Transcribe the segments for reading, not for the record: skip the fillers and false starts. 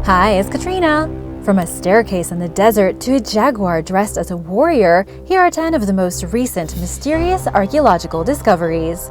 Hi, it's Katrina. From a staircase in the desert to a jaguar dressed as a warrior, here are 10 of the most recent mysterious archaeological discoveries.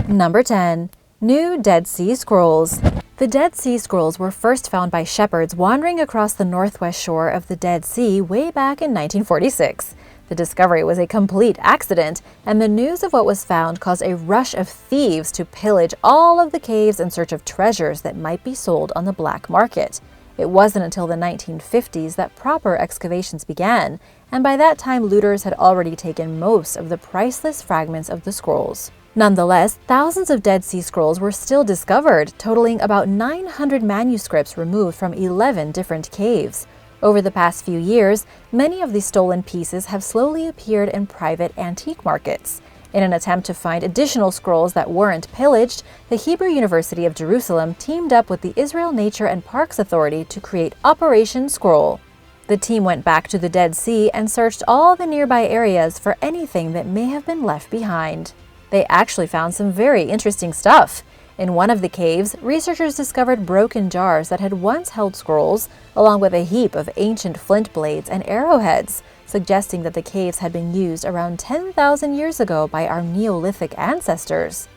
Number 10. New Dead Sea Scrolls. The Dead Sea Scrolls were first found by shepherds wandering across the northwest shore of the Dead Sea way back in 1946. The discovery was a complete accident, and the news of what was found caused a rush of thieves to pillage all of the caves in search of treasures that might be sold on the black market. It wasn't until the 1950s that proper excavations began, and by that time looters had already taken most of the priceless fragments of the scrolls. Nonetheless, thousands of Dead Sea Scrolls were still discovered, totaling about 900 manuscripts removed from 11 different caves. Over the past few years, many of these stolen pieces have slowly appeared in private antique markets. In an attempt to find additional scrolls that weren't pillaged, the Hebrew University of Jerusalem teamed up with the Israel Nature and Parks Authority to create Operation Scroll. The team went back to the Dead Sea and searched all the nearby areas for anything that may have been left behind. They actually found some very interesting stuff. In one of the caves, researchers discovered broken jars that had once held scrolls, along with a heap of ancient flint blades and arrowheads, suggesting that the caves had been used around 10,000 years ago by our Neolithic ancestors.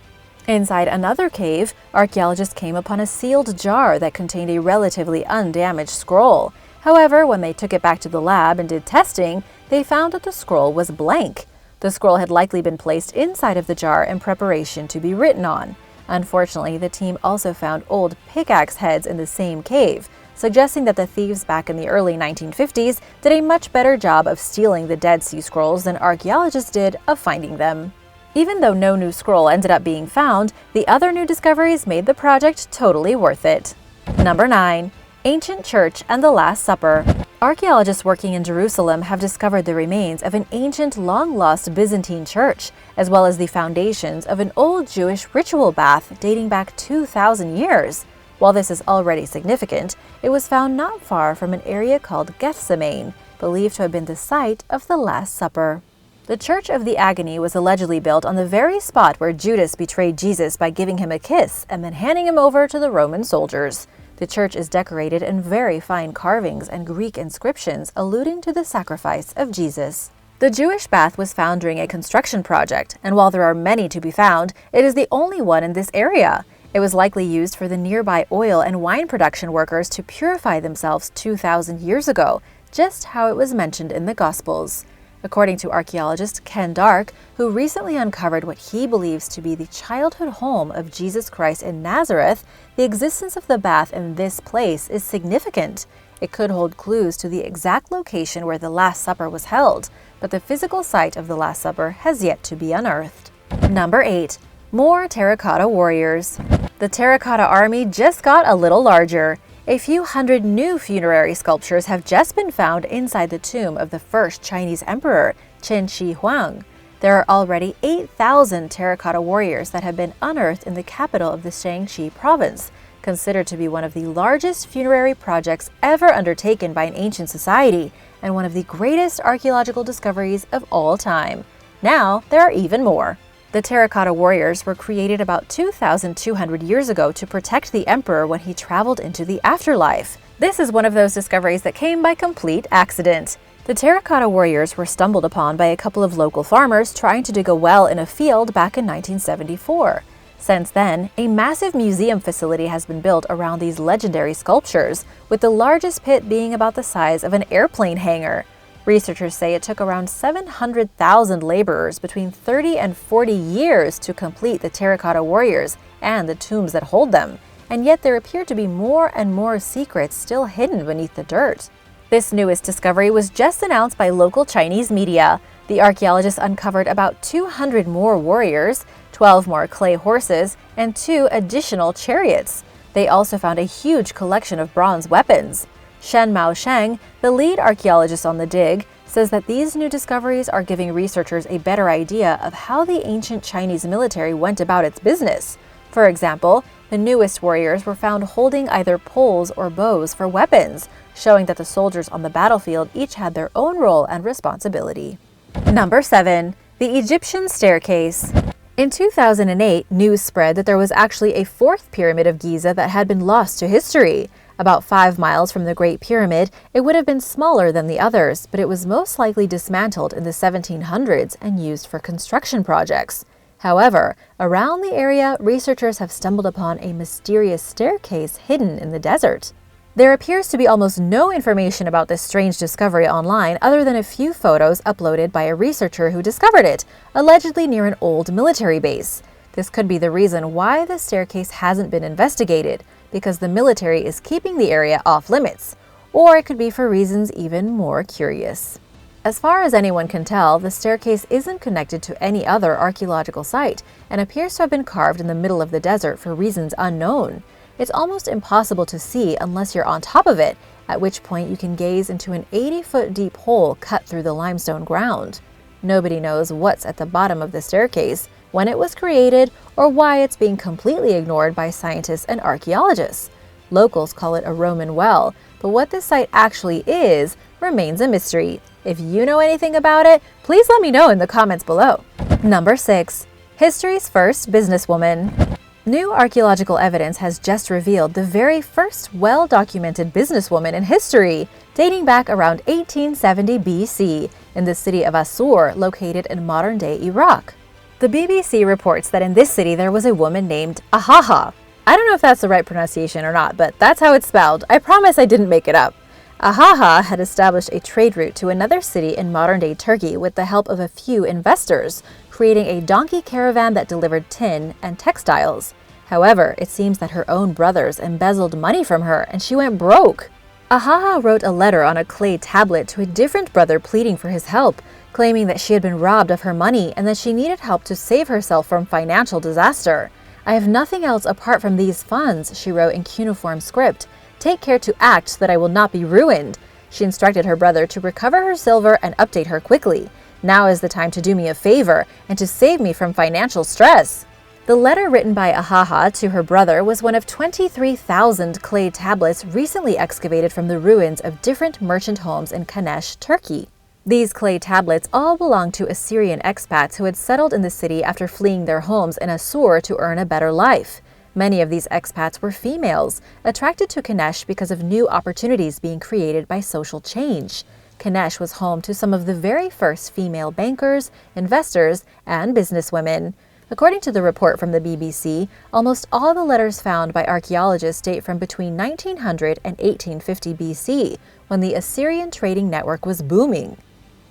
Inside another cave, archaeologists came upon a sealed jar that contained a relatively undamaged scroll. However, when they took it back to the lab and did testing, they found that the scroll was blank. The scroll had likely been placed inside of the jar in preparation to be written on. Unfortunately, the team also found old pickaxe heads in the same cave, suggesting that the thieves back in the early 1950s did a much better job of stealing the Dead Sea Scrolls than archaeologists did of finding them. Even though no new scroll ended up being found, the other new discoveries made the project totally worth it. Number 9. Ancient Church and the Last Supper. Archaeologists working in Jerusalem have discovered the remains of an ancient, long-lost Byzantine church, as well as the foundations of an old Jewish ritual bath dating back 2,000 years. While this is already significant, it was found not far from an area called Gethsemane, believed to have been the site of the Last Supper. The Church of the Agony was allegedly built on the very spot where Judas betrayed Jesus by giving him a kiss and then handing him over to the Roman soldiers. The church is decorated in very fine carvings and Greek inscriptions alluding to the sacrifice of Jesus. The Jewish bath was found during a construction project, and while there are many to be found, it is the only one in this area. It was likely used for the nearby oil and wine production workers to purify themselves 2,000 years ago, just how it was mentioned in the Gospels. According to archaeologist Ken Dark, who recently uncovered what he believes to be the childhood home of Jesus Christ in Nazareth, the existence of the bath in this place is significant. It could hold clues to the exact location where the Last Supper was held, but the physical site of the Last Supper has yet to be unearthed. Number 8. More terracotta warriors. The terracotta army just got a little larger. A few hundred new funerary sculptures have just been found inside the tomb of the first Chinese emperor, Qin Shi Huang. There are already 8,000 terracotta warriors that have been unearthed in the capital of the Shaanxi province, considered to be one of the largest funerary projects ever undertaken by an ancient society and one of the greatest archaeological discoveries of all time. Now, there are even more. The terracotta warriors were created about 2,200 years ago to protect the emperor when he traveled into the afterlife. This is one of those discoveries that came by complete accident. The terracotta warriors were stumbled upon by a couple of local farmers trying to dig a well in a field back in 1974. Since then, a massive museum facility has been built around these legendary sculptures, with the largest pit being about the size of an airplane hangar. Researchers say it took around 700,000 laborers between 30 and 40 years to complete the terracotta warriors and the tombs that hold them, and yet there appear to be more and more secrets still hidden beneath the dirt. This newest discovery was just announced by local Chinese media. The archaeologists uncovered about 200 more warriors, 12 more clay horses, and 2 additional chariots. They also found a huge collection of bronze weapons. Shen Mao Sheng, the lead archaeologist on the dig, says that these new discoveries are giving researchers a better idea of how the ancient Chinese military went about its business. For example, the newest warriors were found holding either poles or bows for weapons, showing that the soldiers on the battlefield each had their own role and responsibility. Number 7. The Egyptian Staircase. In 2008, news spread that there was actually a fourth pyramid of Giza that had been lost to history. About 5 miles from the Great Pyramid, it would have been smaller than the others, but it was most likely dismantled in the 1700s and used for construction projects. However, around the area, researchers have stumbled upon a mysterious staircase hidden in the desert. There appears to be almost no information about this strange discovery online other than a few photos uploaded by a researcher who discovered it, allegedly near an old military base. This could be the reason why the staircase hasn't been investigated, because the military is keeping the area off limits. Or it could be for reasons even more curious. As far as anyone can tell, the staircase isn't connected to any other archaeological site and appears to have been carved in the middle of the desert for reasons unknown. It's almost impossible to see unless you're on top of it, at which point you can gaze into an 80-foot deep hole cut through the limestone ground. Nobody knows what's at the bottom of the staircase, when it was created, or why it's being completely ignored by scientists and archaeologists. Locals call it a Roman well, but what this site actually is remains a mystery. If you know anything about it, please let me know in the comments below. Number 6. History's first businesswoman. New archaeological evidence has just revealed the very first well-documented businesswoman in history, dating back around 1870 BC, in the city of Assur, located in modern-day Iraq. The BBC reports that in this city there was a woman named Ahaha. I don't know if that's the right pronunciation or not, but that's how it's spelled. I promise I didn't make it up. Ahaha had established a trade route to another city in modern-day Turkey with the help of a few investors, creating a donkey caravan that delivered tin and textiles. However, it seems that her own brothers embezzled money from her and she went broke. Ahaha wrote a letter on a clay tablet to a different brother pleading for his help, claiming that she had been robbed of her money and that she needed help to save herself from financial disaster. "I have nothing else apart from these funds," she wrote in cuneiform script. "Take care to act so that I will not be ruined." She instructed her brother to recover her silver and update her quickly. "Now is the time to do me a favor and to save me from financial stress." The letter written by Ahaha to her brother was one of 23,000 clay tablets recently excavated from the ruins of different merchant homes in Kanesh, Turkey. These clay tablets all belonged to Assyrian expats who had settled in the city after fleeing their homes in Assur to earn a better life. Many of these expats were females, attracted to Kanesh because of new opportunities being created by social change. Kanesh was home to some of the very first female bankers, investors, and businesswomen. According to the report from the BBC, almost all the letters found by archaeologists date from between 1900 and 1850 BC, when the Assyrian trading network was booming.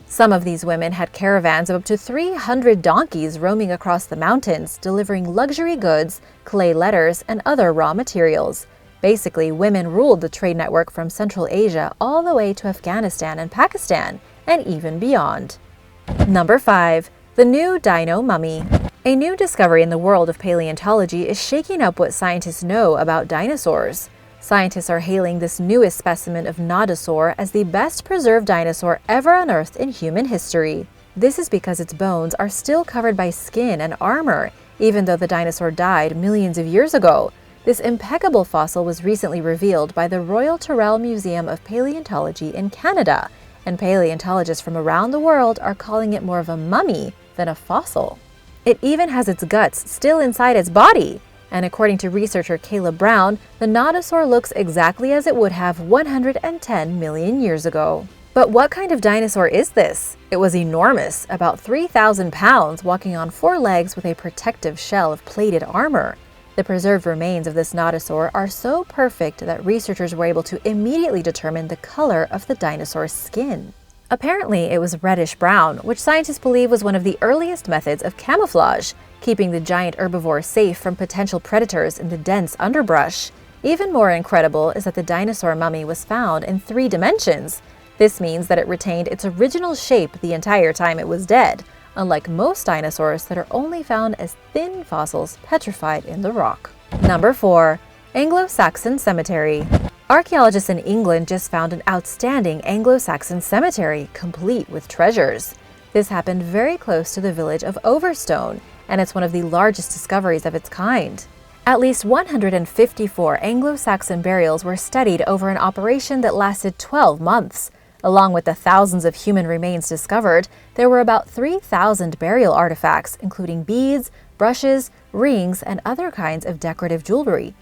Some of these women had caravans of up to 300 donkeys roaming across the mountains, delivering luxury goods, clay letters, and other raw materials. Basically, women ruled the trade network from Central Asia all the way to Afghanistan and Pakistan, and even beyond. Number 5. The new dino mummy. A new discovery in the world of paleontology is shaking up what scientists know about dinosaurs. Scientists are hailing this newest specimen of Nodosaur as the best preserved dinosaur ever unearthed in human history. This is because its bones are still covered by skin and armor, even though the dinosaur died millions of years ago. This impeccable fossil was recently revealed by the Royal Tyrrell Museum of Paleontology in Canada, and paleontologists from around the world are calling it more of a mummy than a fossil. It even has its guts still inside its body. And according to researcher Caleb Brown, the Nodosaur looks exactly as it would have 110 million years ago. But what kind of dinosaur is this? It was enormous, about 3,000 pounds, walking on 4 legs with a protective shell of plated armor. The preserved remains of this Nodosaur are so perfect that researchers were able to immediately determine the color of the dinosaur's skin. Apparently, it was reddish-brown, which scientists believe was one of the earliest methods of camouflage, keeping the giant herbivore safe from potential predators in the dense underbrush. Even more incredible is that the dinosaur mummy was found in 3 dimensions. This means that it retained its original shape the entire time it was dead, unlike most dinosaurs that are only found as thin fossils petrified in the rock. Number 4. Anglo Saxon Cemetery. Archaeologists in England just found an outstanding Anglo Saxon cemetery, complete with treasures. This happened very close to the village of Overstone, and it's one of the largest discoveries of its kind. At least 154 Anglo Saxon burials were studied over an operation that lasted 12 months. Along with the thousands of human remains discovered, there were about 3,000 burial artifacts, including beads, brushes, rings, and other kinds of decorative jewelry.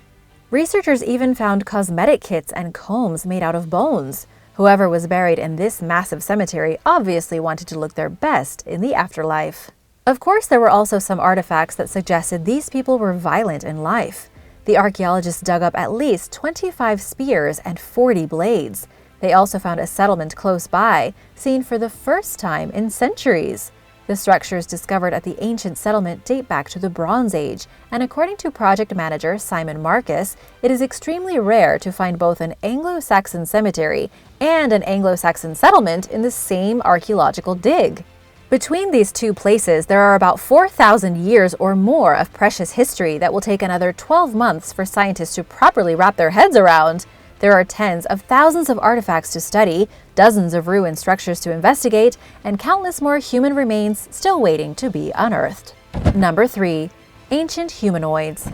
Researchers even found cosmetic kits and combs made out of bones. Whoever was buried in this massive cemetery obviously wanted to look their best in the afterlife. Of course, there were also some artifacts that suggested these people were violent in life. The archaeologists dug up at least 25 spears and 40 blades. They also found a settlement close by, seen for the first time in centuries. The structures discovered at the ancient settlement date back to the Bronze Age, and according to project manager Simon Marcus, it is extremely rare to find both an Anglo Saxon cemetery and an Anglo Saxon settlement in the same archaeological dig. Between these two places, there are about 4,000 years or more of precious history that will take another 12 months for scientists to properly wrap their heads around. There are tens of thousands of artifacts to study, dozens of ruined structures to investigate, and countless more human remains still waiting to be unearthed. Number 3. Ancient humanoids.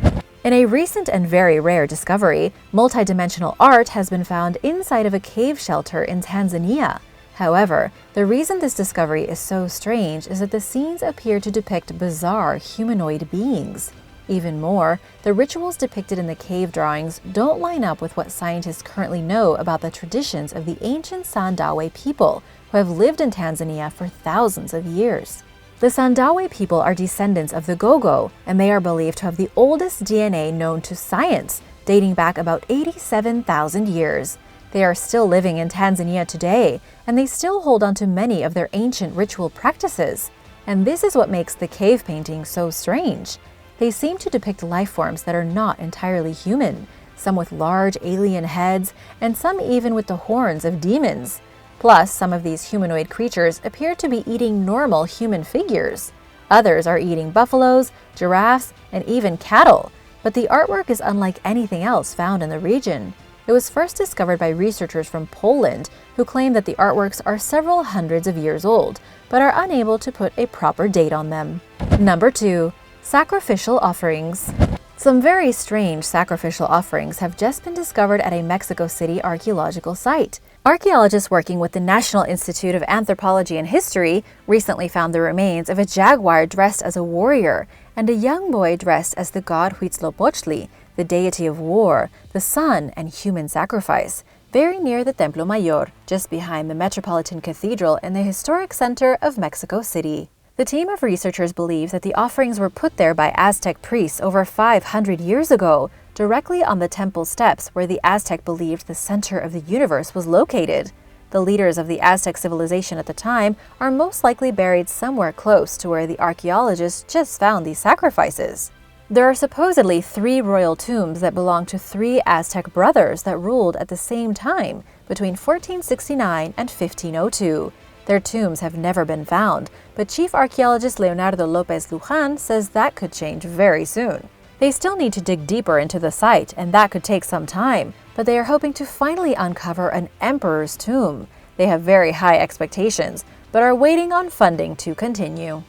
In a recent and very rare discovery, multidimensional art has been found inside of a cave shelter in Tanzania. However, the reason this discovery is so strange is that the scenes appear to depict bizarre humanoid beings. Even more, the rituals depicted in the cave drawings don't line up with what scientists currently know about the traditions of the ancient Sandawe people, who have lived in Tanzania for thousands of years. The Sandawe people are descendants of the Gogo, and they are believed to have the oldest DNA known to science, dating back about 87,000 years. They are still living in Tanzania today, and they still hold on to many of their ancient ritual practices. And this is what makes the cave painting so strange. They seem to depict life forms that are not entirely human, some with large alien heads, and some even with the horns of demons. Plus, some of these humanoid creatures appear to be eating normal human figures. Others are eating buffaloes, giraffes, and even cattle. But the artwork is unlike anything else found in the region. It was first discovered by researchers from Poland, who claim that the artworks are several hundreds of years old, but are unable to put a proper date on them. Number 2. Sacrificial offerings. Some very strange sacrificial offerings have just been discovered at a Mexico City archaeological site. Archaeologists working with the National Institute of Anthropology and History recently found the remains of a jaguar dressed as a warrior and a young boy dressed as the god Huitzilopochtli, the deity of war, the sun, and human sacrifice, very near the Templo Mayor, just behind the Metropolitan Cathedral in the historic center of Mexico City. The team of researchers believes that the offerings were put there by Aztec priests over 500 years ago, directly on the temple steps where the Aztec believed the center of the universe was located. The leaders of the Aztec civilization at the time are most likely buried somewhere close to where the archaeologists just found these sacrifices. There are supposedly 3 royal tombs that belong to 3 Aztec brothers that ruled at the same time, between 1469 and 1502. Their tombs have never been found, but Chief Archaeologist Leonardo Lopez Lujan says that could change very soon. They still need to dig deeper into the site, and that could take some time, but they are hoping to finally uncover an emperor's tomb. They have very high expectations, but are waiting on funding to continue.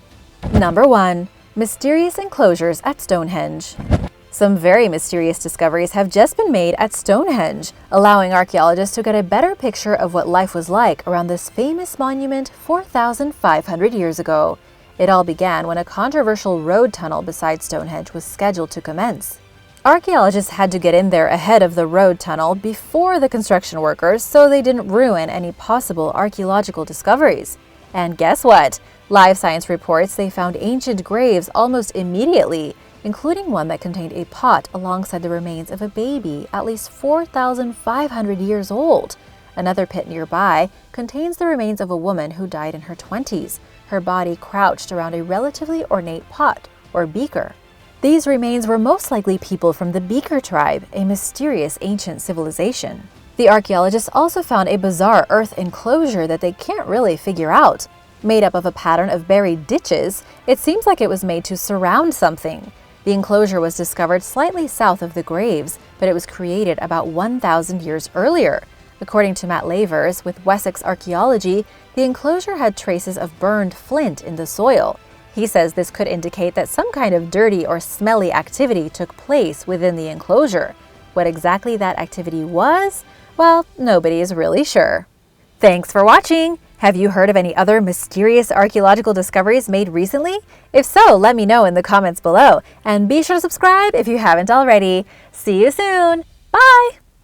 Number 1. Mysterious enclosures at Stonehenge. Some very mysterious discoveries have just been made at Stonehenge, allowing archaeologists to get a better picture of what life was like around this famous monument 4,500 years ago. It all began when a controversial road tunnel beside Stonehenge was scheduled to commence. Archaeologists had to get in there ahead of the road tunnel before the construction workers so they didn't ruin any possible archaeological discoveries. And guess what? Live Science reports they found ancient graves almost immediately, including one that contained a pot alongside the remains of a baby at least 4,500 years old. Another pit nearby contains the remains of a woman who died in her 20s, her body crouched around a relatively ornate pot, or beaker. These remains were most likely people from the Beaker tribe, a mysterious ancient civilization. The archaeologists also found a bizarre earth enclosure that they can't really figure out. Made up of a pattern of buried ditches, it seems like it was made to surround something. The enclosure was discovered slightly south of the graves, but it was created about 1,000 years earlier. According to Matt Lavers with Wessex Archaeology, the enclosure had traces of burned flint in the soil. He says this could indicate that some kind of dirty or smelly activity took place within the enclosure. What exactly that activity was? Well, nobody is really sure. Thanks for watching! Have you heard of any other mysterious archaeological discoveries made recently? If so, let me know in the comments below. And be sure to subscribe if you haven't already. See you soon! Bye!